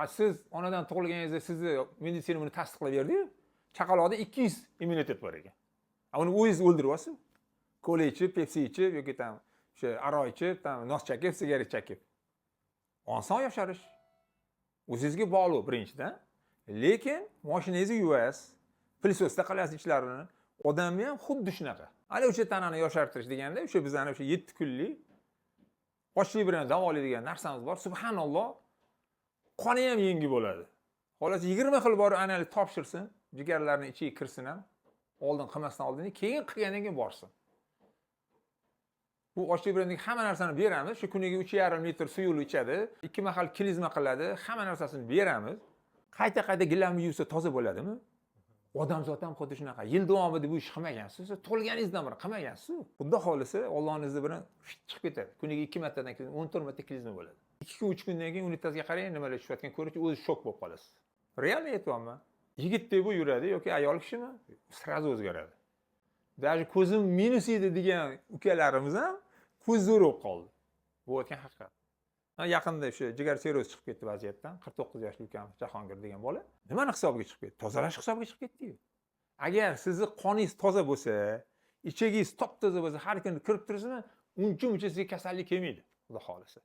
Siz onadan tug'ilganingizda sizni meditsina buni tasdiqlab berdi-yu. Chaqaloqda 200 immunitet bor ekan. Uni o'zingiz o'ldiryapsiz. Kola ichib, Pepsi ichib yoki tam o'sha aroq ichib, tam nos chakib, sigaret chakib. Oson yosharish. O'zingizga bog'liq birinchidan. Lekin mashinangizni yuvasiz, pilsosda qilasiz ichlarini. Odamni ham xuddi shunaqa. Hali o'sha tanani yoshartirish deganda, o'sha bizning o'sha 7 kunlik ochlik bilan davolaydigan narsamiz bor. Subhanalloh. Qoni ham yengil bo'ladi. Xolos 20 xil bor analiz topshirsin, jigarlarning ichiga kirsin ham. Oldin qilmasdan oldin, keyin qilgandan keyin borsin. Bu ochlik bilan hamma narsani beramiz. Shu kuniga 3,5 litr suyini ichadi, 2 mahal klizma qiladi, hamma narsasini beramiz. Qayta-qayta gilamni yuvsa toza bo'ladimi? Odamzod ham xuddi shunaqa. Yil davomida bu ish qilmagansiz, tug'ilganingizdan beri qilmagansiz. Xudo xolisa Allohning izni bilan chiqib ketadi. Kuniga 2 martadan keyin 14 marta klizma bo'ladi. 2 kun 3 kundan keyin unitazga qarang, nimalar tushayotgan ko'rib, o'zi shok bo'lib qolasiz. Realni aytyapman. Yigitdek bu yuradi yoki ayol kishimi? Sirazi o'zgaradi. Даже ko'zim minus edi degan ukalarimiz ham ko'z zo'r bo'lib qoldi. Bu o'tgan haqiqat. Yaqinda o'sha jigar sirrozi chiqib ketdi vaziyatdan. 49 yoshli ukam Jahongir degan bola. Nimani hisobiga chiqib ketdi? Tozalash hisobiga chiqib ketdi-yu. Agar sizni qoningiz toza bo'lsa, ichagingiz top-toza bo'lsa, har kuni kirib turasizmi, uncha-muncha sizga kasallik kelmaydi, xudo xolisa.